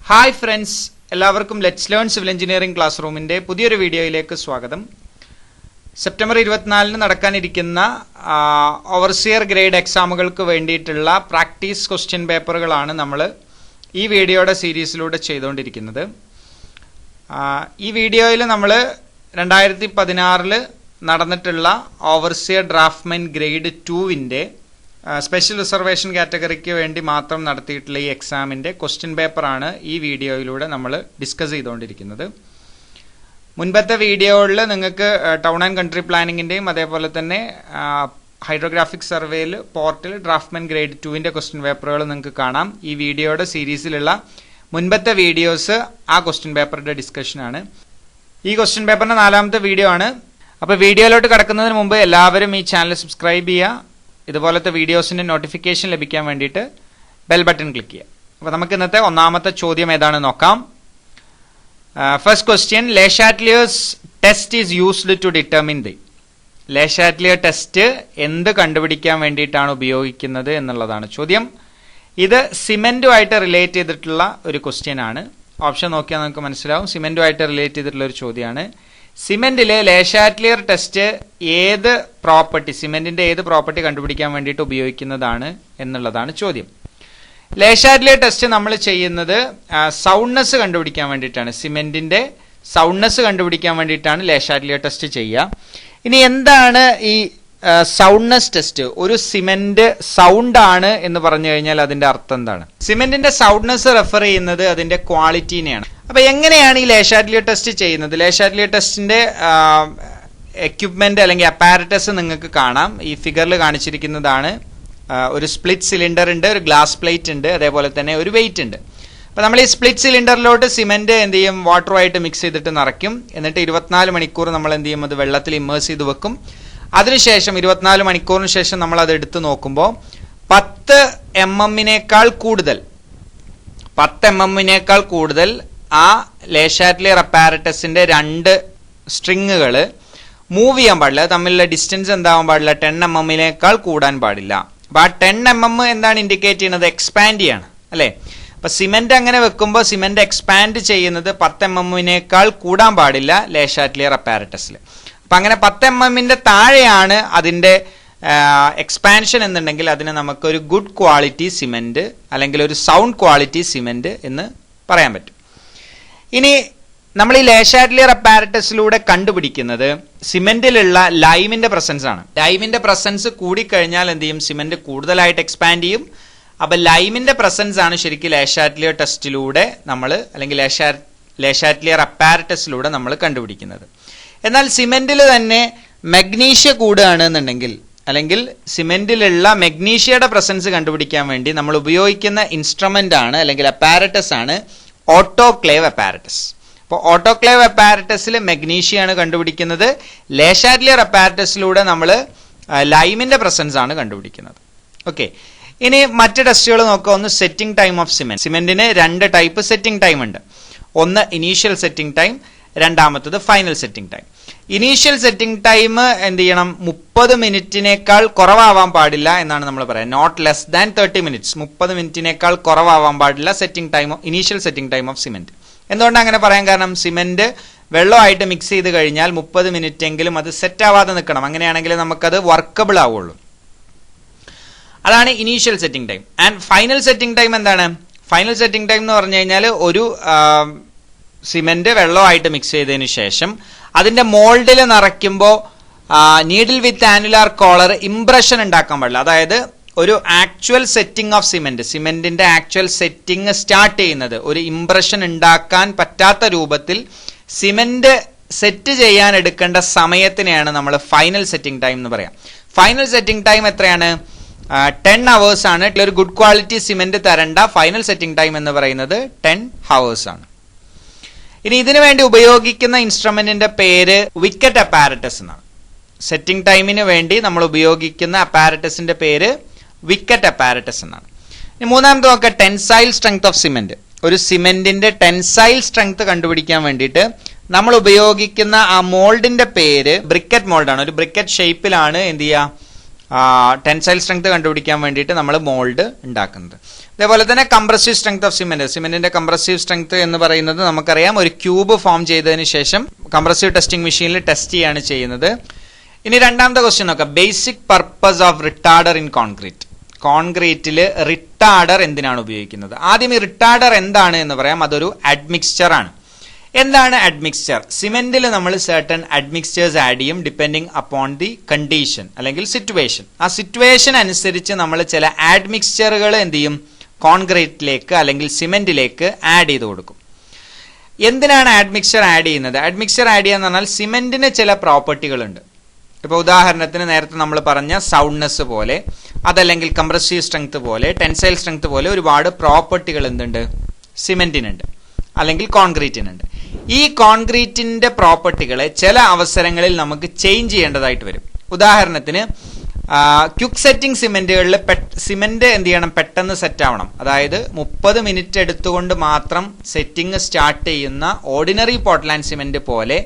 Hi friends, എല്ലാവർക്കും let's learn civil engineering class റൂമിൻ്റെ പുതിയൊരു വീഡിയോയിലേക്ക് സ്വാഗതം. സെപ്റ്റംബർ 24 നടക്കാനിരിക്കുന്ന ഓവർസിയർ ഗ്രേഡ് എക്സാമുകൾക്ക് വേണ്ടിയിട്ടുള്ള പ്രാക്ടീസ് ക്വസ്റ്റ്യൻ പേപ്പറുകളാണ് നമ്മൾ ഈ വീഡിയോയുടെ സീരീസിലൂടെ ചെയ്തുകൊണ്ടിരിക്കുന്നത്. ഈ വീഡിയോയിൽ നമ്മൾ 2016 നടന്നിട്ടുള്ള ഓവർസിയർ ഡ്രാഫ്റ്റ്മാൻ ഗ്രേഡ് 2-ൻ്റെ സ്പെഷ്യൽ റിസർവേഷൻ കാറ്റഗറിക്ക് വേണ്ടി മാത്രം നടത്തിയിട്ടുള്ള ഈ എക്സാമിൻ്റെ ക്വസ്റ്റ്യൻ പേപ്പറാണ് ഈ വീഡിയോയിലൂടെ നമ്മൾ ഡിസ്കസ് ചെയ്തുകൊണ്ടിരിക്കുന്നത്. മുൻപത്തെ വീഡിയോകളിൽ നിങ്ങൾക്ക് ടൗൺ ആൻഡ് കൺട്രി പ്ലാനിങ്ങിൻ്റെയും അതേപോലെ തന്നെ ഹൈഡ്രോഗ്രാഫിക് സർവേയിൽ പോർട്ടിൽ ഡ്രാഫ്റ്റ്മാൻ ഗ്രേഡ് 2-ൻ്റെ ക്വസ്റ്റ്യൻ പേപ്പറുകൾ നിങ്ങൾക്ക് കാണാം. ഈ വീഡിയോയുടെ സീരീസിലുള്ള മുൻപത്തെ വീഡിയോസ് ആ ക്വസ്റ്റ്യൻ പേപ്പറുടെ ഡിസ്കഷനാണ്. ഈ ക്വസ്റ്റ്യൻ പേപ്പറിൻ്റെ 4ാമത്തെ വീഡിയോ ആണ്. അപ്പോൾ വീഡിയോയിലോട്ട് കടക്കുന്നതിന് മുമ്പ് എല്ലാവരും ഈ ചാനൽ സബ്സ്ക്രൈബ് ചെയ്യുക. ഇതുപോലത്തെ വീഡിയോസിൻ്റെ നോട്ടിഫിക്കേഷൻ ലഭിക്കാൻ വേണ്ടിയിട്ട് ബെൽ ബട്ടൺ ക്ലിക്ക് ചെയ്യുക. അപ്പോൾ നമുക്ക് ഇന്നത്തെ ഒന്നാമത്തെ ചോദ്യം ഏതാണെന്ന് നോക്കാം. First question, Le Chatelier's test is used to determine the. Le Chatelier test എന്ത് കണ്ടുപിടിക്കാൻ വേണ്ടിയിട്ടാണ് ഉപയോഗിക്കുന്നത് എന്നുള്ളതാണ് ചോദ്യം. ഇത് സിമെൻറ്റുമായിട്ട് റിലേറ്റ് ചെയ്തിട്ടുള്ള ഒരു ക്വസ്റ്റ്യൻ ആണ്. ഓപ്ഷൻ നോക്കിയാൽ നമുക്ക് മനസ്സിലാവും. സിമെൻറ്റുമായിട്ട് റിലേറ്റ് ചെയ്തിട്ടുള്ള ഒരു ചോദ്യമാണ്. സിമെന്റിലെ Le Chatelier ടെസ്റ്റ് ഏത് പ്രോപ്പർട്ടി, സിമെന്റിന്റെ ഏത് പ്രോപ്പർട്ടി കണ്ടുപിടിക്കാൻ വേണ്ടിയിട്ട് ഉപയോഗിക്കുന്നതാണ് എന്നുള്ളതാണ് ചോദ്യം. Le Chatelier ടെസ്റ്റ് നമ്മൾ ചെയ്യുന്നത് സൗണ്ട്നെസ് കണ്ടുപിടിക്കാൻ വേണ്ടിയിട്ടാണ്. സിമെന്റിന്റെ സൗണ്ട്നെസ് കണ്ടുപിടിക്കാൻ വേണ്ടിയിട്ടാണ് Le Chatelier ടെസ്റ്റ് ചെയ്യുക. ഇനി എന്താണ് ഈ സൗണ്ട്നെസ് ടെസ്റ്റ്? ഒരു സിമെന്റ് സൗണ്ട് ആണ് എന്ന് പറഞ്ഞു കഴിഞ്ഞാൽ അതിന്റെ അർത്ഥം എന്താണ്? സിമെന്റിന്റെ സൗണ്ട്നെസ് റെഫർ ചെയ്യുന്നത് അതിന്റെ ക്വാളിറ്റിനെയാണ്. അപ്പൊ എങ്ങനെയാണ് ഈ Le Chatelier ടെസ്റ്റ് ചെയ്യുന്നത്? Le Chatelier ടെസ്റ്റിന്റെ എക്യുപ്മെന്റ് അല്ലെങ്കിൽ അപ്പാരറ്റസ് നിങ്ങൾക്ക് കാണാം. ഈ ഫിഗറിൽ കാണിച്ചിരിക്കുന്നതാണ്. ഒരു സ്പ്ലിറ്റ് സിലിണ്ടർ ഉണ്ട്, ഒരു ഗ്ലാസ് പ്ലേറ്റ് ഉണ്ട്, അതേപോലെ തന്നെ ഒരു വെയിറ്റ് ഉണ്ട്. അപ്പൊ നമ്മൾ ഈ സ്പ്ലിറ്റ് സിലിണ്ടറിലോട്ട് സിമെന്റ് എന്ത് ചെയ്യും? വാട്ടറുമായിട്ട് മിക്സ് ചെയ്തിട്ട് നിറയ്ക്കും. എന്നിട്ട് 24 മണിക്കൂർ നമ്മൾ എന്ത് ചെയ്യും? അത് വെള്ളത്തിൽ ഇമ്മേഴ്സ് ചെയ്ത് വെക്കും. അതിനുശേഷം 24 മണിക്കൂറിന് ശേഷം നമ്മൾ അത് എടുത്തു നോക്കുമ്പോൾ 10 mm കൂടുതൽ ആ Le Chatelier അപ്പാരറ്റസിന്റെ 2 സ്ട്രിങ്ങുകൾ മൂവ് ചെയ്യാൻ പാടില്ല. തമ്മിലുള്ള ഡിസ്റ്റൻസ് എന്താവാൻ പാടില്ല? 10 mm കൂടാൻ പാടില്ല. അപ്പൊ ആ 10 mm എന്താണ് ഇൻഡിക്കേറ്റ് ചെയ്യുന്നത്? എക്സ്പാൻഡ് ചെയ്യാണ്, അല്ലെ? അപ്പൊ സിമെന്റ് അങ്ങനെ വെക്കുമ്പോൾ സിമെന്റ് എക്സ്പാൻഡ് ചെയ്യുന്നത് 10 mm കൂടാൻ പാടില്ല Le Chatelier അപ്പാരറ്റസിൽ. അപ്പൊ അങ്ങനെ 10 mm താഴെയാണ് അതിന്റെ എക്സ്പാൻഷൻ എന്നുണ്ടെങ്കിൽ അതിനെ നമുക്കൊരു ഗുഡ് ക്വാളിറ്റി സിമെന്റ് അല്ലെങ്കിൽ ഒരു സൗണ്ട് ക്വാളിറ്റി സിമെന്റ് എന്ന് പറയാൻ പറ്റും. ഇനി നമ്മൾ ഈ Le Chatelier അപ്പാരറ്റസിലൂടെ കണ്ടുപിടിക്കുന്നത് സിമെന്റിലുള്ള ലൈമിന്റെ പ്രസൻസ് ആണ്. ലൈമിന്റെ പ്രസൻസ് കൂടിക്കഴിഞ്ഞാൽ എന്ത് ചെയ്യും? സിമെന്റ് കൂടുതലായിട്ട് എക്സ്പാൻഡ് ചെയ്യും. അപ്പൊ ലൈമിന്റെ പ്രസൻസ് ആണ് ശരിക്കും Le Chatelier ടെസ്റ്റിലൂടെ നമ്മൾ അല്ലെങ്കിൽ Le Chatelier അപ്പാരറ്റസിലൂടെ നമ്മൾ കണ്ടുപിടിക്കുന്നത്. എന്നാൽ സിമെന്റിൽ തന്നെ മഗ്നീഷ്യ കൂടുകയാണെന്നുണ്ടെങ്കിൽ അല്ലെങ്കിൽ സിമെന്റിലുള്ള മഗ്നീഷ്യയുടെ പ്രസൻസ് കണ്ടുപിടിക്കാൻ വേണ്ടി നമ്മൾ ഉപയോഗിക്കുന്ന ഇൻസ്ട്രുമെന്റ് ആണ് അല്ലെങ്കിൽ അപ്പാരറ്റസ് ആണ് ഓട്ടോക്ലേവ് അപ്പാരറ്റസ്. അപ്പോൾ ഓട്ടോക്ലേവ് അപ്പാരറ്റസിൽ മഗ്നീഷ്യയാണ് കണ്ടുപിടിക്കുന്നത്. Le Chatelier അപ്പാരറ്റസിലൂടെ നമ്മൾ ലൈമിന്റെ പ്രസൻസ് ആണ് കണ്ടുപിടിക്കുന്നത്. ഓക്കെ, ഇനി മറ്റ് ടെസ്റ്റുകൾ നോക്കുക. ഒന്ന് സെറ്റിംഗ് ടൈം ഓഫ് സിമെന്റ്. സിമെന്റിന് 2 ടൈപ്പ് സെറ്റിംഗ് ടൈം ഉണ്ട്. ഒന്ന് ഇനീഷ്യൽ സെറ്റിംഗ് ടൈം, രണ്ടാമത്തത് final setting time. Initial setting time എന്ത് ചെയ്യണം? 30 മിനിറ്റിനേക്കാൾ കുറവാവാൻ പാടില്ല എന്നാണ് നമ്മൾ പറയുന്നത്. Not less than 30 minutes. 30 മിനിറ്റിനേക്കാൾ കുറവാവാൻ പാടില്ല setting time, initial setting time of cement. എന്തുകൊണ്ടാണ് അങ്ങനെ പറയാൻ കാരണം? സിമെന്റ് വെള്ളമായിട്ട് മിക്സ് ചെയ്ത് കഴിഞ്ഞാൽ 30 മിനിറ്റ് എങ്കിലും അത് സെറ്റ് ആവാതെ നിൽക്കണം. അങ്ങനെയാണെങ്കിൽ നമുക്കത് വർക്കബിൾ ആവുള്ളൂ. അതാണ് initial setting time. And final setting time എന്താണ്? ഫൈനൽ സെറ്റിംഗ് ടൈം എന്ന് പറഞ്ഞു കഴിഞ്ഞാൽ ഒരു സിമെന്റ് വെള്ളമായിട്ട് മിക്സ് ചെയ്തതിന് ശേഷം അതിന്റെ മോൾഡിൽ നിറയ്ക്കുമ്പോൾ needle with annular collar impression ഉണ്ടാക്കാൻ പാടില്ല. അതായത് ഒരു ആക്ച്വൽ സെറ്റിംഗ് ഓഫ് സിമെന്റിന്റെ ആക്ച്വൽ സെറ്റിംഗ് സ്റ്റാർട്ട് ചെയ്യുന്നത് ഒരു ഇംപ്രഷൻ ഉണ്ടാക്കാൻ പറ്റാത്ത രൂപത്തിൽ സിമെന്റ് സെറ്റ് ചെയ്യാൻ എടുക്കേണ്ട സമയത്തിനെയാണ് നമ്മൾ ഫൈനൽ സെറ്റിംഗ് ടൈം എന്ന് പറയാം. ഫൈനൽ സെറ്റിംഗ് ടൈം എത്രയാണ്? 10 hours ആണ്. ഒരു ഗുഡ് ക്വാളിറ്റി സിമെന്റ് തരേണ്ട ഫൈനൽ സെറ്റിംഗ് ടൈം എന്ന് പറയുന്നത് 10 hours ആണ്. ഇനി ഇതിനു വേണ്ടി ഉപയോഗിക്കുന്ന ഇൻസ്ട്രുമെന്റിന്റെ പേര് വിക്കറ്റ് അപ്പാരറ്റസ് എന്നാണ്. സെറ്റിംഗ് ടൈമിന് വേണ്ടി നമ്മൾ ഉപയോഗിക്കുന്ന അപ്പാരറ്റസിന്റെ പേര് വിക്കറ്റ് അപ്പാരറ്റസ് എന്നാണ്. ഇനി മൂന്നാമത്തെ നോക്കുക, ടെൻസൈൽ സ്ട്രെങ്ത് ഓഫ് സിമെന്റ്. ഒരു സിമെന്റിന്റെ ടെൻസൈൽ സ്ട്രെങ്ത് കണ്ടുപിടിക്കാൻ വേണ്ടിയിട്ട് നമ്മൾ ഉപയോഗിക്കുന്ന ആ മോൾഡിന്റെ പേര് ബ്രിക്കറ്റ് മോൾഡാണ്. ഒരു ബ്രിക്കറ്റ് ഷേപ്പിലാണ് എന്ത് ചെയ്യുക? ടെൻസൈൽ സ്ട്രെങ്ത് കണ്ടുപിടിക്കാൻ വേണ്ടിയിട്ട് നമ്മൾ മോൾഡ് ഉണ്ടാക്കുന്നത്. അതേപോലെ തന്നെ കംപ്രസീവ് സ്ട്രെങ്ത് ഓഫ് സിമെന്റിന്റെ കംപ്രസീവ് സ്ട്രെങ്ത് എന്ന് പറയുന്നത് നമുക്കറിയാം, ഒരു ക്യൂബ് ഫോം ചെയ്തതിന് ശേഷം കംപ്രസീവ് ടെസ്റ്റിംഗ് മെഷീനിൽ ടെസ്റ്റ് ചെയ്യാണ് ചെയ്യുന്നത്. ഇനി രണ്ടാമത്തെ ക്വസ്റ്റ്യൻ നോക്കാം. Basic purpose of retarder in concrete. കോൺക്രീറ്റിൽ റിട്ടാർഡർ എന്തിനാണ് ഉപയോഗിക്കുന്നത്? ആദ്യം ഈ റിട്ടാർഡർ എന്താണ് എന്ന് പറയാം. അതൊരു അഡ്മിക്സ്ചർ ആണ്. എന്താണ് അഡ്മിക്സ്ചർ? സിമെന്റിൽ നമ്മൾ സർട്ടൺ അഡ്മിക്സ്ചേഴ്സ് ആഡ് ചെയ്യും ഡിപ്പെൻഡിങ് അപ്പോൺ ദി കണ്ടീഷൻ അല്ലെങ്കിൽ സിറ്റുവേഷൻ. ആ സിറ്റുവേഷൻ അനുസരിച്ച് നമ്മൾ ചില അഡ്മിക്സ്ചറുകൾ എന്ത് ചെയ്യും? കോൺക്രീറ്റിലേക്ക് അല്ലെങ്കിൽ സിമെന്റിലേക്ക് ആഡ് ചെയ്ത് കൊടുക്കും. എന്തിനാണ് അഡ്മിക്സ്ചർ ആഡ് ചെയ്യുന്നത്? അഡ്മിക്സ്ചർ ആഡ് ചെയ്യാന്ന് പറഞ്ഞാൽ സിമെന്റിന് ചില പ്രോപ്പർട്ടികളുണ്ട്. ഇപ്പോൾ ഉദാഹരണത്തിന് നേരത്തെ നമ്മൾ പറഞ്ഞ സൗണ്ട്നെസ് പോലെ, അതല്ലെങ്കിൽ കംപ്രസീവ് സ്ട്രെങ്ത് പോലെ, ടെൻസൈൽ സ്ട്രെങ്ത് പോലെ ഒരുപാട് പ്രോപ്പർട്ടികൾ എന്തുണ്ട്? സിമെന്റിനുണ്ട് അല്ലെങ്കിൽ കോൺക്രീറ്റിനുണ്ട്. ഈ കോൺക്രീറ്റിന്റെ പ്രോപ്പർട്ടികളെ ചില അവസരങ്ങളിൽ നമുക്ക് ചേഞ്ച് ചെയ്യേണ്ടതായിട്ട് വരും. ഉദാഹരണത്തിന് ക്വിക്ക് സെറ്റിംഗ് സിമെന്റുകളിൽ സിമെന്റ് എന്ത് ചെയ്യണം? പെട്ടെന്ന് സെറ്റ് ആവണം. അതായത് 30 മിനിറ്റ് എടുത്തുകൊണ്ട് മാത്രം സെറ്റിംഗ് സ്റ്റാർട്ട് ചെയ്യുന്ന ഓർഡിനറി പോർട്ട്ലാൻഡ് സിമെന്റ് പോലെ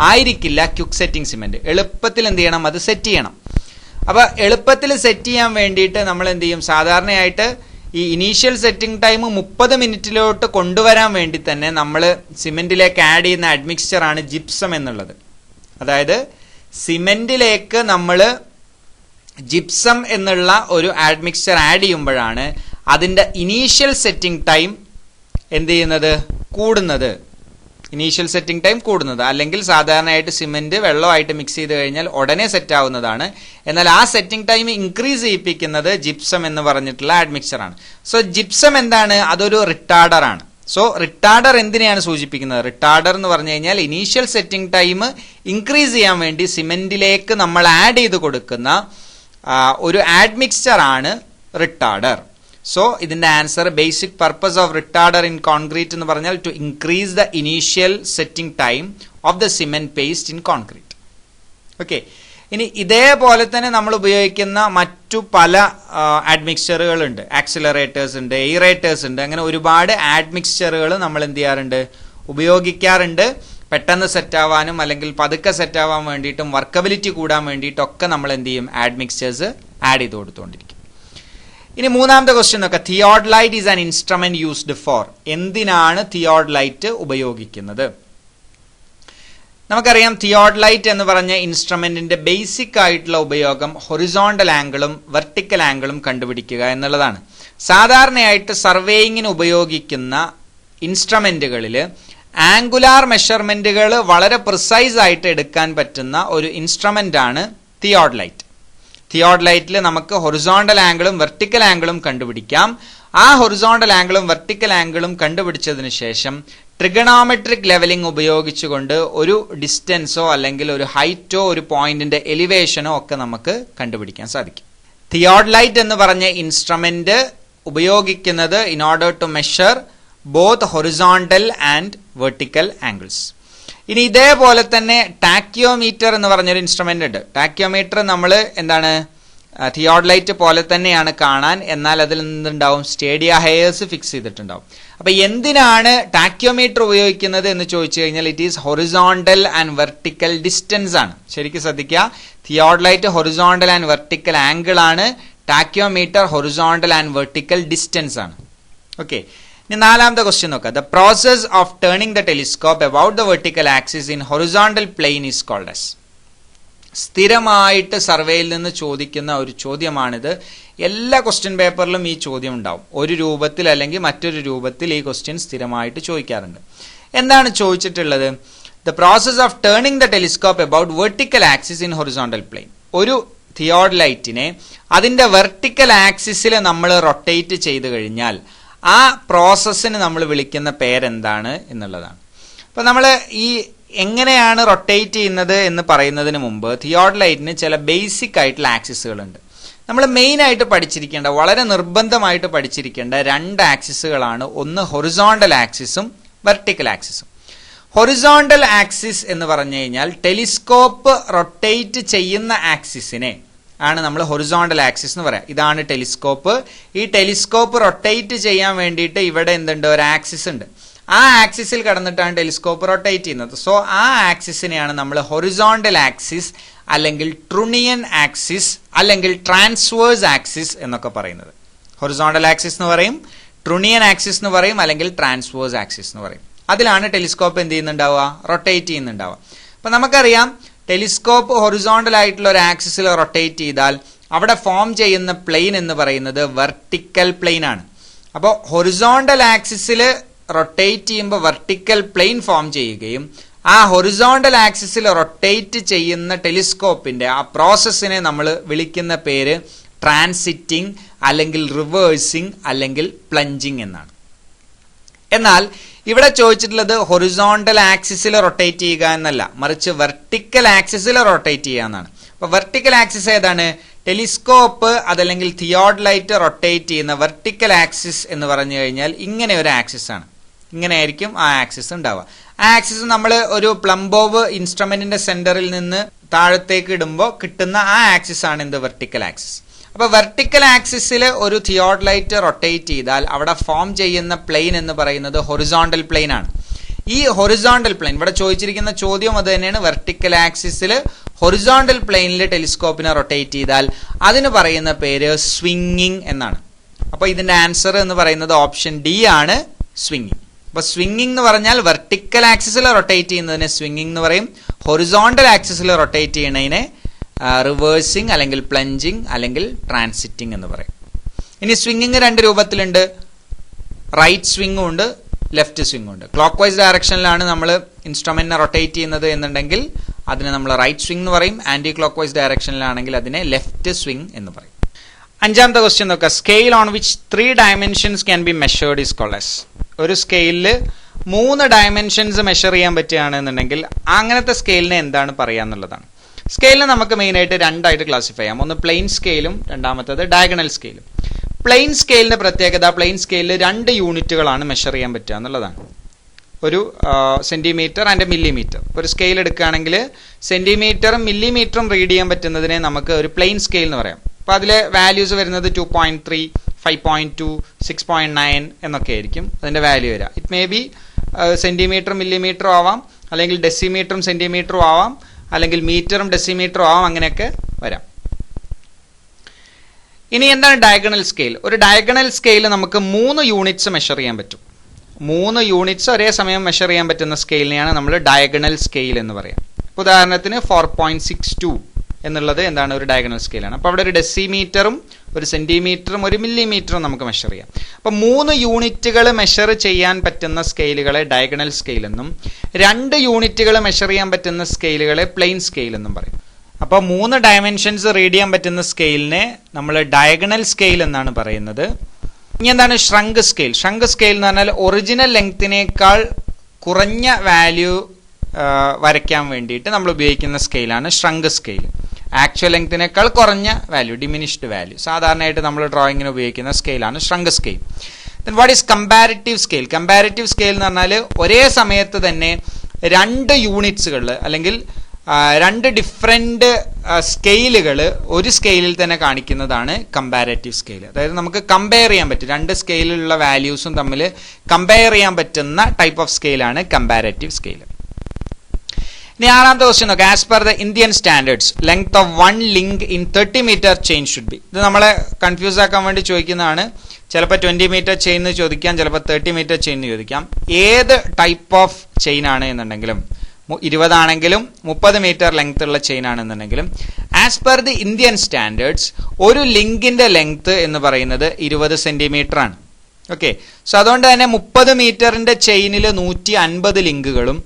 ആയിരിക്കില്ല ക്വിക്ക് സെറ്റിംഗ് സിമെന്റ്. എളുപ്പത്തിൽ എന്ത് ചെയ്യണം? അത് സെറ്റ് ചെയ്യണം. അപ്പൊ എളുപ്പത്തിൽ സെറ്റ് ചെയ്യാൻ വേണ്ടിയിട്ട് നമ്മൾ എന്ത് ചെയ്യും? സാധാരണയായിട്ട് ഈ ഇനീഷ്യൽ സെറ്റിംഗ് ടൈം 30 മിനിറ്റിലോട്ട് കൊണ്ടുവരാൻ വേണ്ടി തന്നെ നമ്മൾ സിമെന്റിലേക്ക് ആഡ് ചെയ്യുന്ന അഡ്മിക്സ്ചർ ആണ് ജിപ്സം എന്നുള്ളത്. അതായത് സിമെന്റിലേക്ക് നമ്മൾ ജിപ്സം എന്നുള്ള ഒരു അഡ്മിക്സ്ചർ ആഡ് ചെയ്യുമ്പോഴാണ് അതിന്റെ ഇനീഷ്യൽ സെറ്റിംഗ് ടൈം എന്ത് ചെയ്യുന്നത്? കൂടുന്നത്. ഇനീഷ്യൽ സെറ്റിംഗ് ടൈം കൂടുന്നത്. അല്ലെങ്കിൽ സാധാരണയായിട്ട് സിമെന്റ് വെള്ളമായിട്ട് മിക്സ് ചെയ്ത് കഴിഞ്ഞാൽ ഉടനെ സെറ്റ് ആവുന്നതാണ്. എന്നാൽ ആ സെറ്റിംഗ് ടൈം ഇൻക്രീസ് ചെയ്യിപ്പിക്കുന്നത് ജിപ്സം എന്ന് പറഞ്ഞിട്ടുള്ള അഡ്മിക്സ്ചർ ആണ്. സോ ജിപ്സം എന്താണ്? അതൊരു റിട്ടാർഡർ ആണ്. സോ റിട്ടാർഡർ എന്തിനെയാണ് സൂചിപ്പിക്കുന്നത്? റിട്ടാർഡർ എന്ന് പറഞ്ഞു കഴിഞ്ഞാൽ ഇനീഷ്യൽ സെറ്റിംഗ് ടൈം ഇൻക്രീസ് ചെയ്യാൻ വേണ്ടി സിമെന്റിലേക്ക് നമ്മൾ ആഡ് ചെയ്ത് കൊടുക്കുന്ന ഒരു അഡ്മിക്സ്ചർ ആണ് റിട്ടാർഡർ. സോ ഇതിന്റെ answer basic purpose of retarder in concrete എന്ന് പറഞ്ഞാൽ to increase the initial setting time of the cement paste in concrete. Okay. ഇനി ഇതേപോലെ തന്നെ നമ്മൾ ഉപയോഗിക്കുന്ന മറ്റു പല അഡ്മിക്സ്ചറുകളുണ്ട്. ആക്സിലറേറ്റേഴ്സ് ഉണ്ട്, എയറേറ്റേഴ്സ് ഉണ്ട്. അങ്ങനെ ഒരുപാട് അഡ്മിക്സ്ചറുകൾ നമ്മൾ എന്ത് ചെയ്യാറുണ്ട്? ഉപയോഗിക്കാറുണ്ട്. പെട്ടെന്ന് സെറ്റ് ആവാനും അല്ലെങ്കിൽ പതുക്കെ സെറ്റ് ആവാൻ വേണ്ടിയിട്ടും വർക്കബിലിറ്റി കൂടാൻ വേണ്ടിയിട്ടൊക്കെ നമ്മൾ എന്ത് ചെയ്യും? അഡ്മിക്സ്ചേഴ്സ് ആഡ് ചെയ്ത് കൊടുത്തുകൊണ്ടിരിക്കും. ഇനി മൂന്നാമത്തെ ക്വസ്റ്റ്യൻ നോക്കാം. Theodolite is an instrument used for. എന്തിനാണ് തിയോഡലൈറ്റ് ഉപയോഗിക്കുന്നത്? നമുക്കറിയാം തിയോഡലൈറ്റ് എന്ന് പറഞ്ഞ ഇൻസ്ട്രുമെന്റിന്റെ ബേസിക് ആയിട്ടുള്ള ഉപയോഗം ഹൊറിസോണ്ടൽ ആംഗിളും വെർട്ടിക്കൽ ആംഗിളും കണ്ടുപിടിക്കുക എന്നുള്ളതാണ്. സാധാരണയായിട്ട് സർവേയിങ്ങിന് ഉപയോഗിക്കുന്ന ഇൻസ്ട്രുമെന്റുകളിൽ ആംഗുലാർ മെഷർമെന്റുകൾ വളരെ പ്രിസൈസ് ആയിട്ട് എടുക്കാൻ പറ്റുന്ന ഒരു ഇൻസ്ട്രുമെന്റ് ആണ് തിയോഡലൈറ്റ്. തിയോഡലൈറ്റിൽ നമുക്ക് ഹൊറിസോണ്ടൽ ആംഗിളും വെർട്ടിക്കൽ ആംഗിളും കണ്ടുപിടിക്കാം. ആ ഹൊറിസോണ്ടൽ ആംഗിളും വെർട്ടിക്കൽ ആംഗിളും കണ്ടുപിടിച്ചതിന് ശേഷം ട്രിഗണോമെട്രിക് ലെവലിംഗ് ഉപയോഗിച്ചുകൊണ്ട് ഒരു ഡിസ്റ്റൻസോ അല്ലെങ്കിൽ ഒരു ഹൈറ്റോ ഒരു പോയിന്റിന്റെ എലിവേഷനോ ഒക്കെ നമുക്ക് കണ്ടുപിടിക്കാൻ സാധിക്കും. തിയോഡലൈറ്റ് എന്ന് പറഞ്ഞ ഇൻസ്ട്രുമെന്റ് ഉപയോഗിക്കുന്നത് in order to measure both horizontal and vertical angles. ഇനി ഇതേപോലെ തന്നെ ടാക്കിയോമീറ്റർ എന്ന് പറഞ്ഞൊരു ഇൻസ്ട്രുമെന്റ് ഉണ്ട്. ടാക്കിയോമീറ്റർ നമ്മൾ എന്താണ്? തിയോഡലൈറ്റ് പോലെ തന്നെയാണ് കാണാൻ, എന്നാൽ അതിൽ നിന്നുണ്ടാവും സ്റ്റേഡിയ ഹെയർസ് ഫിക്സ് ചെയ്തിട്ടുണ്ടാവും. അപ്പൊ എന്തിനാണ് ടാക്കിയോമീറ്റർ ഉപയോഗിക്കുന്നത് എന്ന് ചോദിച്ചു കഴിഞ്ഞാൽ it is horizontal and vertical distance ആണ്. ശരിക്കും ശ്രദ്ധിക്കുക. Theodolite horizontal and vertical angle ആണ്. Tacheometer horizontal and vertical distance ആണ്. ഓക്കെ. ഇനി നാലാമത്തെ ക്വസ്റ്റ്യൻ നോക്കാം. The process of turning the telescope about the vertical axis in horizontal plane is called as. സ്ഥിരമായിട്ട് സർവേയിൽ നിന്ന് ചോദിക്കുന്ന ഒരു ചോദ്യമാണിത്. എല്ലാ ക്വസ്റ്റ്യൻ പേപ്പറിലും ഈ ചോദ്യം ഉണ്ടാവും. ഒരു രൂപത്തിൽ അല്ലെങ്കിൽ മറ്റൊരു രൂപത്തിൽ ഈ ക്വസ്റ്റ്യൻ സ്ഥിരമായിട്ട് ചോദിക്കാറുണ്ട്. എന്താണ് ചോദിച്ചിട്ടുള്ളത്? The process of turning the telescope about vertical axis in horizontal plain. ഒരു തിയോഡലൈറ്റിനെ അതിന്റെ വെർട്ടിക്കൽ ആക്സിസിൽ നമ്മൾ റൊട്ടേറ്റ് ചെയ്ത് കഴിഞ്ഞാൽ ആ പ്രോസസ്സിന് നമ്മൾ വിളിക്കുന്ന പേരെന്താണ് എന്നുള്ളതാണ്. അപ്പൊ നമ്മൾ ഈ എങ്ങനെയാണ് റൊട്ടേറ്റ് ചെയ്യുന്നത് എന്ന് പറയുന്നതിന് മുമ്പ് തിയോഡലൈറ്റിന് ചില ബേസിക് ആയിട്ടുള്ള ആക്സിസുകളുണ്ട്. നമ്മൾ മെയിൻ ആയിട്ട് പഠിച്ചിരിക്കേണ്ട, വളരെ നിർബന്ധമായിട്ട് പഠിച്ചിരിക്കേണ്ട രണ്ട് ആക്സിസുകളാണ്. ഒന്ന് ഹൊറിസോണ്ടൽ ആക്സിസും വെർട്ടിക്കൽ ആക്സിസും. ഹൊറിസോണ്ടൽ ആക്സിസ് എന്ന് പറഞ്ഞു കഴിഞ്ഞാൽ ടെലിസ്കോപ്പ് റൊട്ടേറ്റ് ചെയ്യുന്ന ആക്സിസിനെ ആണ് നമ്മൾ ഹൊറിസോണ്ടൽ ആക്സിസ് എന്ന് പറയാം. ഇതാണ് ടെലിസ്കോപ്പ്. ഈ ടെലിസ്കോപ്പ് റൊട്ടേറ്റ് ചെയ്യാൻ വേണ്ടിയിട്ട് ഇവിടെ എന്തുണ്ട്? ഒരു ആക്സിസ് ഉണ്ട്. ആ ആക്സിസിൽ കടന്നിട്ടാണ് ടെലിസ്കോപ്പ് റൊട്ടേറ്റ് ചെയ്യുന്നത്. സോ ആ ആക്സിസിനെയാണ് നമ്മൾ ഹൊറിസോണ്ടൽ ആക്സിസ് അല്ലെങ്കിൽ ട്രുണിയൻ ആക്സിസ് അല്ലെങ്കിൽ ട്രാൻസ്വേഴ്സ് ആക്സിസ് എന്നൊക്കെ പറയുന്നത്. ഹൊറിസോണ്ടൽ ആക്സിസ് എന്ന് പറയും, ട്രുണിയൻ ആക്സിസ് എന്ന് പറയും, അല്ലെങ്കിൽ ട്രാൻസ്വേഴ്സ് ആക്സിസ് എന്ന് പറയും. അതിലാണ് ടെലിസ്കോപ്പ് എന്ത് ചെയ്യുന്നുണ്ടാവുക, റൊട്ടേറ്റ് ചെയ്യുന്നുണ്ടാവുക. അപ്പൊ നമുക്കറിയാം ടെലിസ്കോപ്പ് ഹൊറിസോണ്ടൽ ആയിട്ടുള്ള ഒരു ആക്സിസിൽ റൊട്ടേറ്റ് ചെയ്താൽ അവിടെ ഫോം ചെയ്യുന്ന പ്ലെയിൻ എന്ന് പറയുന്നത് വെർട്ടിക്കൽ പ്ലെയിൻ ആണ്. അപ്പോൾ ഹൊറിസോണ്ടൽ ആക്സിസിൽ റൊട്ടേറ്റ് ചെയ്യുമ്പോൾ വെർട്ടിക്കൽ പ്ലെയിൻ ഫോം ചെയ്യുകയും ആ ഹൊറിസോണ്ടൽ ആക്സിസിൽ റൊട്ടേറ്റ് ചെയ്യുന്ന ടെലിസ്കോപ്പിന്റെ ആ പ്രോസസ്സിനെ നമ്മൾ വിളിക്കുന്ന പേര് ട്രാൻസിറ്റിംഗ് അല്ലെങ്കിൽ റിവേഴ്സിംഗ് അല്ലെങ്കിൽ പ്ലഞ്ചിങ് എന്നാണ്. എന്നാൽ ഇവിടെ ചോദിച്ചിട്ടുള്ളത് ഹൊറിസോണ്ടൽ ആക്സിസിൽ റൊട്ടേറ്റ് ചെയ്യുക എന്നല്ല, മറിച്ച് വെർട്ടിക്കൽ ആക്സിസിൽ റൊട്ടേറ്റ് ചെയ്യുക എന്നാണ്. അപ്പൊ വെർട്ടിക്കൽ ആക്സിസ് ഏതാണ്? ടെലിസ്കോപ്പ് അതല്ലെങ്കിൽ തിയോഡലൈറ്റ് റൊട്ടേറ്റ് ചെയ്യുന്ന വെർട്ടിക്കൽ ആക്സിസ് എന്ന് പറഞ്ഞു കഴിഞ്ഞാൽ ഇങ്ങനെ ഒരു ആക്സിസ് ആണ്. ഇങ്ങനെ ആയിരിക്കും ആ ആക്സിസ് ഉണ്ടാവുക. ആ ആക്സിസ് നമ്മൾ ഒരു പ്ലംബോവ് ഇൻസ്ട്രുമെന്റിന്റെ സെന്ററിൽ നിന്ന് താഴത്തേക്ക് ഇടുമ്പോൾ കിട്ടുന്ന ആ ആക്സിസ് ആണ് എന്ത്, വെർട്ടിക്കൽ ആക്സിസ്. അപ്പൊ വെർട്ടിക്കൽ ആക്സിസിൽ ഒരു തിയോഡലൈറ്റ് റൊട്ടേറ്റ് ചെയ്താൽ അവിടെ ഫോം ചെയ്യുന്ന പ്ലെയിൻ എന്ന് പറയുന്നത് ഹൊറിസോണ്ടൽ പ്ലെയിൻ ആണ്. ഈ ഹൊറിസോണ്ടൽ പ്ലെയിൻ ഇവിടെ ചോദിച്ചിരിക്കുന്ന ചോദ്യം അത് തന്നെയാണ്. വെർട്ടിക്കൽ ആക്സിസിൽ ഹൊറിസോണ്ടൽ പ്ലെയിനിൽ ടെലിസ്കോപ്പിനെ റൊട്ടേറ്റ് ചെയ്താൽ അതിന് പറയുന്ന പേര് സ്വിംഗിങ് എന്നാണ്. അപ്പൊ ഇതിന്റെ ആൻസർ എന്ന് പറയുന്നത് ഓപ്ഷൻ ഡി ആണ്, സ്വിംഗിങ്. അപ്പൊ സ്വിംഗിങ് എന്ന് പറഞ്ഞാൽ വെർട്ടിക്കൽ ആക്സിസിൽ റൊട്ടേറ്റ് ചെയ്യുന്നതിനെ സ്വിംഗിങ് എന്ന് പറയും, ഹൊറിസോണ്ടൽ ആക്സിസിൽ റൊട്ടേറ്റ് ചെയ്യുന്നതിനെ റിവേഴ്സിംഗ് അല്ലെങ്കിൽ പ്ലഞ്ചിങ് അല്ലെങ്കിൽ ട്രാൻസിറ്റിംഗ് എന്ന് പറയും. ഇനി സ്വിംഗിങ് രണ്ട് രൂപത്തിലുണ്ട്, റൈറ്റ് സ്വിംഗും ഉണ്ട്, ലെഫ്റ്റ് സ്വിംഗും ഉണ്ട്. ക്ലോക്ക് വൈസ് ഡയറക്ഷനിലാണ് നമ്മൾ ഇൻസ്ട്രുമെന്റിനെ റൊട്ടേറ്റ് ചെയ്യുന്നത് എന്നുണ്ടെങ്കിൽ അതിനെ നമ്മൾ റൈറ്റ് സ്വിംഗ് എന്ന് പറയും. ആന്റി ക്ലോക്ക് വൈസ് ഡയറക്ഷനിലാണെങ്കിൽ അതിനെ ലെഫ്റ്റ് സ്വിംഗ് എന്ന് പറയും. അഞ്ചാമത്തെ ക്വസ്റ്റ്യൻ നോക്കുക. Scale on which 3 dimensions can be measured is called as. ഒരു സ്കെയിലിൽ 3 dimensions മെഷർ ചെയ്യാൻ പറ്റുകയാണെന്നുണ്ടെങ്കിൽ അങ്ങനത്തെ സ്കെയിലിനെ എന്താണ് പറയാന്നുള്ളതാണ്. സ്കെയിലിനെ നമുക്ക് മെയിൻ ആയിട്ട് രണ്ടായിട്ട് ക്ലാസിഫൈ ചെയ്യാം. ഒന്ന് പ്ലെയിൻ സ്കെയിലും രണ്ടാമത്തേത് ഡയഗണൽ സ്കെയിലും. പ്ലെയിൻ സ്കെയിലിന്റെ പ്രത്യേകത പ്ലെയിൻ സ്കെയിലിൽ 2 യൂണിറ്റുകളാണ് മെഷർ ചെയ്യാൻ പറ്റുക എന്നുള്ളതാണ്. ഒരു സെന്റിമീറ്റർ ആൻഡ് മില്ലിമീറ്റർ. ഒരു സ്കെയിൽ എടുക്കുകയാണെങ്കിൽ സെന്റിമീറ്ററും മില്ലിമീറ്ററും റീഡ് ചെയ്യാൻ പറ്റുന്നതിനെ നമുക്ക് ഒരു പ്ലെയിൻ സ്കെയിൽ എന്ന് പറയാം. അപ്പൊ അതിലെ വാല്യൂസ് വരുന്നത് 2.3, 5.2, 6.9 എന്നൊക്കെ ആയിരിക്കും അതിന്റെ വാല്യൂ വരിക. ഇറ്റ് മേ ബി സെന്റിമീറ്ററും മില്ലിമീറ്ററും ആവാം, അല്ലെങ്കിൽ ഡെസിമീറ്ററും സെന്റിമീറ്ററും ആവാം, അല്ലെങ്കിൽ മീറ്ററും ഡെസിമീറ്ററും ആവാം, അങ്ങനെയൊക്കെ വരാം. ഇനി എന്താണ് ഡയഗണൽ സ്കെയിൽ? ഒരു ഡയഗണൽ സ്കെയിൽ നമുക്ക് 3 യൂണിറ്റ്സ് മെഷർ ചെയ്യാൻ പറ്റും. 3 യൂണിറ്റ്സ് ഒരേ സമയം മെഷർ ചെയ്യാൻ പറ്റുന്ന സ്കെയിലിനെയാണ് നമ്മൾ ഡയഗണൽ സ്കെയിൽ എന്ന് പറയാം. ഉദാഹരണത്തിന് 4.62 എന്നുള്ളത് എന്താണ്, ഒരു ഡയഗണൽ സ്കെയിലാണ്. അപ്പോൾ അവിടെ ഒരു ഡെസിമീറ്ററും ഒരു സെന്റിമീറ്ററും ഒരു മില്ലിമീറ്ററും നമുക്ക് മെഷർ ചെയ്യാം. അപ്പോൾ 3 യൂണിറ്റുകൾ മെഷർ ചെയ്യാൻ പറ്റുന്ന സ്കെയിലുകളെ ഡയഗണൽ സ്കെയിൽ എന്നും 2 യൂണിറ്റുകൾ മെഷർ ചെയ്യാൻ പറ്റുന്ന സ്കെയിലുകളെ പ്ലെയിൻ സ്കെയിൽ എന്നും പറയും. അപ്പോൾ 3 ഡയമെൻഷൻസ് റീഡ് ചെയ്യാൻ പറ്റുന്ന സ്കെയിലിനെ നമ്മൾ ഡയഗണൽ സ്കെയിൽ എന്നാണ് പറയുന്നത്. ഇനി എന്താണ് ഷ്രങ്ക് സ്കെയിൽ? ഷ്രങ്ക് സ്കെയിൽ എന്ന് പറഞ്ഞാൽ ഒറിജിനൽ ലെങ്ത്തിനേക്കാൾ കുറഞ്ഞ വാല്യൂ വരയ്ക്കാൻ വേണ്ടിയിട്ട് നമ്മൾ ഉപയോഗിക്കുന്ന സ്കെയിലാണ് ഷ്രങ്ക് സ്കെയിൽ. ആക്ച്വൽ ലെങ്ത്തിനേക്കാൾ കുറഞ്ഞ വാല്യൂ, ഡിമിനിഷ്ഡ് വാല്യൂ, സാധാരണയായിട്ട് നമ്മൾ ഡ്രോയിങ്ങിന് ഉപയോഗിക്കുന്ന സ്കെയിലാണ് shrunk scale. Then what is comparative scale? Comparative scale എന്ന് പറഞ്ഞാൽ ഒരേ സമയത്ത് തന്നെ 2 യൂണിറ്റ്സുകൾ അല്ലെങ്കിൽ 2 ഡിഫറെന്റ് സ്കെയിലുകൾ ഒരു സ്കെയിലിൽ തന്നെ കാണിക്കുന്നതാണ് കമ്പാരറ്റീവ് സ്കെയിൽ. അതായത് നമുക്ക് കമ്പയർ ചെയ്യാൻ പറ്റും, 2 സ്കെയിലുള്ള വാല്യൂസും തമ്മിൽ കമ്പയർ ചെയ്യാൻ പറ്റുന്ന ടൈപ്പ് ഓഫ് സ്കെയിലാണ് കമ്പാരറ്റീവ് സ്കെയിൽ. ഇനി 6ാമത്തെ ക്വസ്റ്റ്യൻ നോക്കാം. As per the Indian standards length of 1 link in 30 metre chain should be. ഇത് നമ്മളെ കൺഫ്യൂസ് ആക്കാൻ വേണ്ടി ചോദിക്കുന്നതാണ്. ചിലപ്പോൾ 20 മീറ്റർ ചെയിൻ എന്ന് ചോദിക്കാം, ചിലപ്പോൾ 30 മീറ്റർ ചെയിൻ എന്ന് ചോദിക്കാം. ഏത് ടൈപ്പ് ഓഫ് ചെയിൻ ആണ് എന്നുണ്ടെങ്കിലും 20 ആണെങ്കിലും 30 മീറ്റർ ലെങ്ത് ഉള്ള ചെയിൻ ആണെന്നുണ്ടെങ്കിലും as per the Indian standards ഒരു ലിങ്കിന്റെ ലെങ്ത് എന്ന് പറയുന്നത് 20 സെന്റിമീറ്റർ ആണ്. ഓക്കെ, സോ അതുകൊണ്ട് തന്നെ 30 മീറ്ററിന്റെ ചെയിനിൽ 150 ലിങ്കുകളും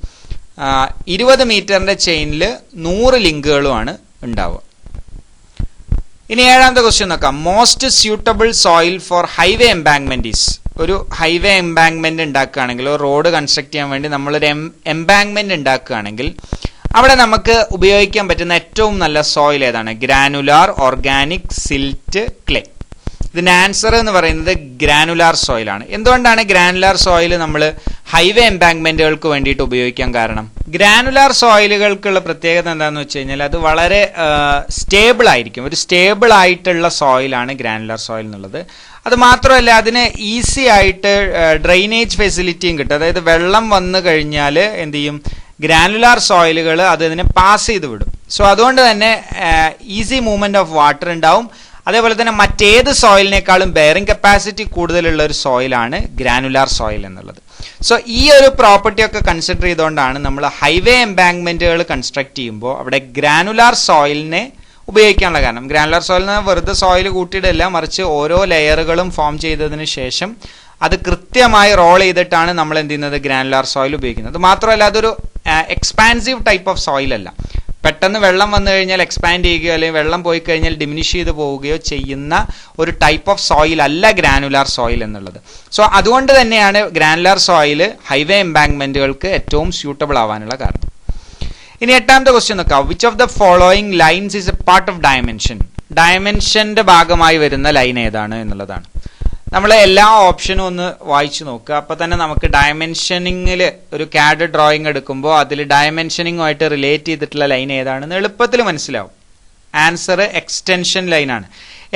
20 മീറ്ററിന്റെ ചെയിനിൽ 100 ലിങ്കുകളുമാണ് ഉണ്ടാവുക. ഇനി 7ാമത്തെ ക്വസ്റ്റ്യൻ നോക്കാം. Most suitable soil four highway embankment is. ഒരു ഹൈവേ എംബാങ്ക്മെന്റ് ഉണ്ടാക്കുകയാണെങ്കിൽ, ഒരു റോഡ് കൺസ്ട്രക്ട് ചെയ്യാൻ വേണ്ടി നമ്മളൊരു എംബാങ്ക്മെന്റ് ഉണ്ടാക്കുകയാണെങ്കിൽ അവിടെ നമുക്ക് ഉപയോഗിക്കാൻ പറ്റുന്ന ഏറ്റവും നല്ല സോയിൽ ഏതാണ്? Granular, organic, silt, clay. ഇതിന്റെ ആൻസർ എന്ന് പറയുന്നത് ഗ്രാനുലാർ സോയിലാണ്. എന്തുകൊണ്ടാണ് ഗ്രാനുലാർ സോയിൽ നമ്മൾ ഹൈവേ എംബാങ്ക്മെന്റുകൾക്ക് വേണ്ടിയിട്ട് ഉപയോഗിക്കാൻ കാരണം? ഗ്രാനുലാർ സോയിലുകൾക്കുള്ള പ്രത്യേകത എന്താണെന്ന് വെച്ച് കഴിഞ്ഞാൽ അത് വളരെ സ്റ്റേബിൾ ആയിരിക്കും. ഒരു സ്റ്റേബിൾ ആയിട്ടുള്ള സോയിലാണ് ഗ്രാനുലാർ സോയിൽ എന്നുള്ളത്. അത് മാത്രമല്ല അതിന് ഈസി ആയിട്ട് ഡ്രെയിനേജ് ഫെസിലിറ്റിയും കിട്ടും. അതായത് വെള്ളം വന്നു കഴിഞ്ഞാൽ എന്ത് ചെയ്യും, ഗ്രാനുലാർ സോയിലുകൾ അതിനെ പാസ് ചെയ്ത് വിടും. സോ അതുകൊണ്ട് തന്നെ ഈസി മൂവ്മെന്റ് ഓഫ് വാട്ടർ ഉണ്ടാവും. അതേപോലെ തന്നെ മറ്റേത് സോയിലിനേക്കാളും ബെയറിംഗ് കപ്പാസിറ്റി കൂടുതലുള്ള ഒരു സോയിലാണ് ഗ്രാനുലാർ സോയിൽ എന്നുള്ളത്. സോ ഈ ഒരു പ്രോപ്പർട്ടി ഒക്കെ കൺസിഡർ ചെയ്തുകൊണ്ടാണ് നമ്മൾ ഹൈവേ എംബാങ്ക്മെന്റുകൾ കൺസ്ട്രക്ട് ചെയ്യുമ്പോൾ അവിടെ ഗ്രാനുലാർ സോയിലിനെ ഉപയോഗിക്കാനുള്ള കാരണം. ഗ്രാനുലാർ സോയിൽ എന്ന് വെറുതെ സോയിൽ കൂട്ടിയിടല്ല, മറിച്ച് ഓരോ ലെയറുകളും ഫോം ചെയ്തതിന് ശേഷം അത് കൃത്യമായി റോൾ ചെയ്തിട്ടാണ് നമ്മൾ എന്ത് ചെയ്യുന്നത്, ഗ്രാനുലാർ സോയിൽ ഉപയോഗിക്കുന്നത്. അത് മാത്രമല്ല അതൊരു എക്സ്പാൻസീവ് ടൈപ്പ് ഓഫ് സോയിൽ അല്ല. പെട്ടെന്ന് വെള്ളം വന്നു കഴിഞ്ഞാൽ എക്സ്പാൻഡ് ചെയ്യുകയോ അല്ലെങ്കിൽ വെള്ളം പോയി കഴിഞ്ഞാൽ ഡിമിനിഷ് ചെയ്ത് പോവുകയോ ചെയ്യുന്ന ഒരു ടൈപ്പ് ഓഫ് സോയിൽ അല്ല ഗ്രാനുലാർ സോയിൽ എന്നുള്ളത്. സോ അതുകൊണ്ട് തന്നെയാണ് ഗ്രാനുലാർ സോയിൽ ഹൈവേ എംബാങ്ക്മെന്റുകൾക്ക് ഏറ്റവും സ്യൂട്ടബിൾ ആവാനുള്ള കാരണം. ഇനി എട്ടാമത്തെ ക്വസ്റ്റ്യൻ നോക്കാം. Which of the following lines is a part of dimension? ഡയമെൻഷന്റെ ഭാഗമായി വരുന്ന ലൈൻ ഏതാണ് എന്നുള്ളതാണ്. നമ്മൾ എല്ലാ ഓപ്ഷനും ഒന്ന് വായിച്ചു നോക്കുക. അപ്പൊ തന്നെ നമുക്ക് ഡയമെൻഷനിങ്ങിൽ ഒരു CAD ഡ്രോയിങ് എടുക്കുമ്പോൾ അതിൽ ഡയമെൻഷനിങ്ങുമായിട്ട് റിലേറ്റ് ചെയ്തിട്ടുള്ള ലൈൻ ഏതാണെന്ന് എളുപ്പത്തിൽ മനസ്സിലാവും. ആൻസർ എക്സ്റ്റൻഷൻ ലൈൻ ആണ്.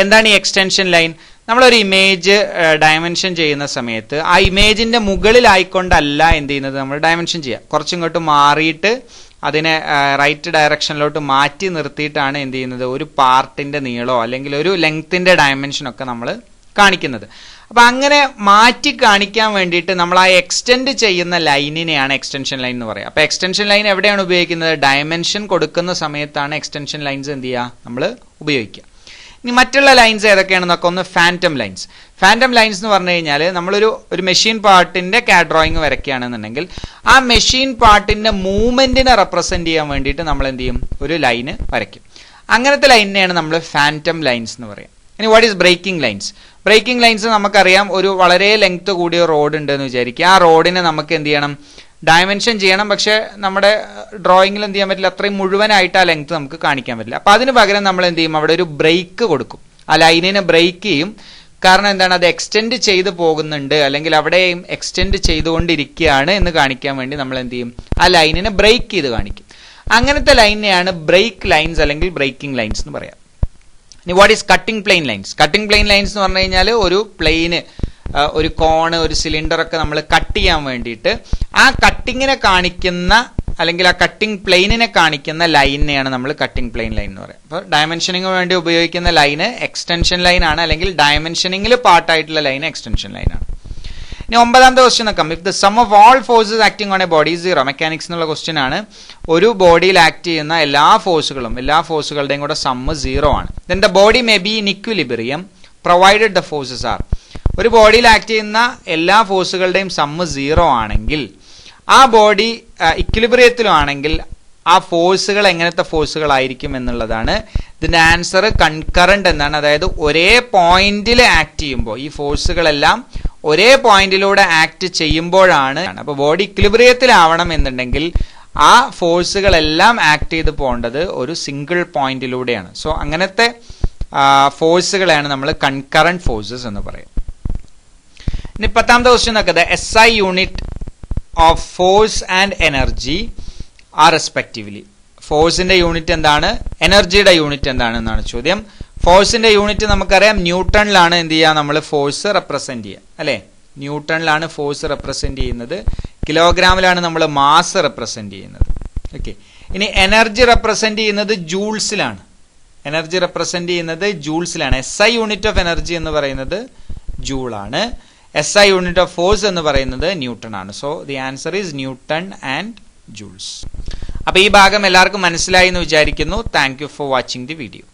എന്താണ് ഈ എക്സ്റ്റൻഷൻ ലൈൻ? നമ്മളൊരു ഇമേജ് ഡയമെൻഷൻ ചെയ്യുന്ന സമയത്ത് ആ ഇമേജിന്റെ മുകളിലായിക്കൊണ്ടല്ല എന്ത് ചെയ്യുന്നത്, നമ്മൾ ഡയമെൻഷൻ ചെയ്യുക. കുറച്ചിങ്ങോട്ട് മാറിയിട്ട് അതിനെ റൈറ്റ് ഡയറക്ഷനിലോട്ട് മാറ്റി നിർത്തിയിട്ടാണ് എന്ത് ചെയ്യുന്നത്, ഒരു പാർട്ടിന്റെ നീളോ അല്ലെങ്കിൽ ഒരു ലെങ്ത്തിന്റെ ഡയമെൻഷനൊക്കെ നമ്മൾ കാണിക്കുന്നത്. അപ്പൊ അങ്ങനെ മാറ്റി കാണിക്കാൻ വേണ്ടിയിട്ട് നമ്മൾ ആ എക്സ്റ്റെൻഡ് ചെയ്യുന്ന ലൈനിനെയാണ് എക്സ്റ്റൻഷൻ ലൈൻ എന്ന് പറയുക. അപ്പൊ എക്സ്റ്റൻഷൻ ലൈൻ എവിടെയാണ് ഉപയോഗിക്കുന്നത്? ഡയമെൻഷൻ കൊടുക്കുന്ന സമയത്താണ് എക്സ്റ്റൻഷൻ ലൈൻസ് എന്ത് ചെയ്യുക, നമ്മൾ ഉപയോഗിക്കുക. ഇനി മറ്റുള്ള ലൈൻസ് ഏതൊക്കെയാണെന്നൊക്കെ ഒന്ന് ഫാൻറ്റം ലൈൻസ്. ഫാൻറ്റം ലൈൻസ് എന്ന് പറഞ്ഞു കഴിഞ്ഞാൽ നമ്മളൊരു മെഷീൻ പാർട്ടിന്റെ CAD ഡ്രോയിങ് വരയ്ക്കുകയാണെന്നുണ്ടെങ്കിൽ ആ മെഷീൻ പാർട്ടിന്റെ മൂവ്മെന്റിനെ റെപ്രസെന്റ് ചെയ്യാൻ വേണ്ടിയിട്ട് നമ്മൾ എന്ത് ചെയ്യും, ഒരു ലൈന് വരയ്ക്കും. അങ്ങനത്തെ ലൈനിനെയാണ് നമ്മൾ ഫാൻറ്റം ലൈൻസ് എന്ന് പറയുക. ഇനി what is breaking lines? Breaking lines നമുക്കറിയാം, ഒരു വളരെ ലെങ്ത് കൂടിയ റോഡ് ഉണ്ടെന്ന് വിചാരിക്കുക. ആ റോഡിനെ നമുക്ക് എന്ത് ചെയ്യണം, ഡയമെൻഷൻ ചെയ്യണം. പക്ഷെ നമ്മുടെ ഡ്രോയിങ്ങിൽ എന്ത് ചെയ്യാൻ പറ്റില്ല, അത്രയും മുഴുവനായിട്ട് ആ ലെങ്ത് നമുക്ക് കാണിക്കാൻ പറ്റില്ല. അപ്പൊ അതിന് പകരം നമ്മൾ എന്ത് ചെയ്യും, അവിടെ ഒരു ബ്രേക്ക് കൊടുക്കും. ആ ലൈനിനെ ബ്രേക്ക് ചെയ്യും. കാരണം എന്താണ്, അത് എക്സ്റ്റെൻഡ് ചെയ്ത് പോകുന്നുണ്ട് അല്ലെങ്കിൽ അവിടെയും എക്സ്റ്റെൻഡ് ചെയ്തുകൊണ്ടിരിക്കുകയാണ് എന്ന് കാണിക്കാൻ വേണ്ടി നമ്മൾ എന്ത് ചെയ്യും, ആ ലൈനിനെ ബ്രേക്ക് ചെയ്ത് കാണിക്കും. അങ്ങനത്തെ ലൈനിനെയാണ് ബ്രേക്ക് ലൈൻസ് അല്ലെങ്കിൽ ബ്രേക്കിംഗ് ലൈൻസ് എന്ന് പറയാം. ഇനി what is cutting plain lines? Cutting plain lines എന്ന് പറഞ്ഞു കഴിഞ്ഞാൽ ഒരു പ്ലെയിന്, ഒരു കോണ്, ഒരു സിലിണ്ടർ ഒക്കെ നമ്മൾ കട്ട് ചെയ്യാൻ വേണ്ടിയിട്ട് ആ കട്ടിങ്ങിനെ കാണിക്കുന്ന അല്ലെങ്കിൽ ആ കട്ടിംഗ് പ്ലെയിനിനെ കാണിക്കുന്ന ലൈനിനെയാണ് നമ്മൾ കട്ടിംഗ് പ്ലെയിൻ ലൈൻ എന്ന് പറയുന്നത്. അപ്പോൾ ഡയമെൻഷനിങ്ങിന് വേണ്ടി ഉപയോഗിക്കുന്ന ലൈന് എക്സ്റ്റൻഷൻ ലൈൻ ആണ്, അല്ലെങ്കിൽ ഡയമെൻഷനിങ്ങിൽ പാർട്ടായിട്ടുള്ള ലൈൻ എക്സ്റ്റൻഷൻ ലൈൻ ആണ്. ഇനി ഒമ്പതാമത്തെ ക്വസ്റ്റ്യൻ നോക്കാം. If the sum of all forces acting on A body zero, mechanics എന്നുള്ള ക്വസ്റ്റ്യൻ ആണ്. ഒരു ബോഡിയിൽ ആക്ട് ചെയ്യുന്ന എല്ലാ ഫോഴ്സുകളുടെയും കൂടെ സമ്മ് സീറോ ആണ്. Then the body may be in equilibrium provided the forces are. ഒരു ബോഡിയിൽ ആക്ട് ചെയ്യുന്ന എല്ലാ ഫോഴ്സുകളുടെയും സമ്മ് സീറോ ആണെങ്കിൽ, ആ ബോഡി ഇക്വിലിബ്രിയത്തിലും ആണെങ്കിൽ ആ ഫോഴ്സുകൾ എങ്ങനത്തെ ഫോഴ്സുകളായിരിക്കും എന്നുള്ളതാണ്. ഇതിന്റെ ആൻസർ കൺകറന്റ് എന്നാണ്. അതായത് ഒരേ പോയിന്റിൽ ആക്ട് ചെയ്യുമ്പോൾ, ഈ ഫോഴ്സുകളെല്ലാം ഒരേ പോയിന്റിലൂടെ ആക്ട് ചെയ്യുമ്പോഴാണ്. അപ്പൊ ബോഡി ഇക്വിലിബ്രിയത്തിലാവണം എന്നുണ്ടെങ്കിൽ ആ ഫോഴ്സുകളെല്ലാം ആക്ട് ചെയ്ത് പോകേണ്ടത് ഒരു സിംഗിൾ പോയിന്റിലൂടെയാണ്. സോ അങ്ങനത്തെ ഫോഴ്സുകളെയാണ് നമ്മൾ കൺകറന്റ് ഫോഴ്സസ് എന്ന് പറയും. ഇനി പത്താമത്തെ ക്വസ്റ്റ്യൻ നോക്കുക. SI unit of force and energy are respectively. ഫോഴ്സിന്റെ യൂണിറ്റ് എന്താണ്, എനർജിയുടെ യൂണിറ്റ് എന്താണ് എന്നാണ് ചോദ്യം. ഫോഴ്സിന്റെ യൂണിറ്റ് നമുക്കറിയാം, ന്യൂട്ടണിലാണ് എന്ത് ചെയ്യുക, നമ്മൾ ഫോഴ്സ് റെപ്രസെന്റ് ചെയ്യുക അല്ലെ. ന്യൂട്ടണിലാണ് ഫോഴ്സ് റെപ്രസെന്റ് ചെയ്യുന്നത്, കിലോഗ്രാമിലാണ് നമ്മൾ മാസ് റെപ്രസെന്റ് ചെയ്യുന്നത്. ഓക്കെ. ഇനി എനർജി റെപ്രസെന്റ് ചെയ്യുന്നത് ജൂൾസിലാണ്. SI യൂണിറ്റ് ഓഫ് എനർജി എന്ന് പറയുന്നത് ജൂൾ ആണ്. SI യൂണിറ്റ് ഓഫ് ഫോഴ്സ് എന്ന് പറയുന്നത് ന്യൂട്ടൺ ആണ്. So the answer is newton and joules. അപ്പൊ ഈ ഭാഗം എല്ലാവർക്കും മനസ്സിലായി എന്ന് വിചാരിക്കുന്നു. Thank you for watching the video.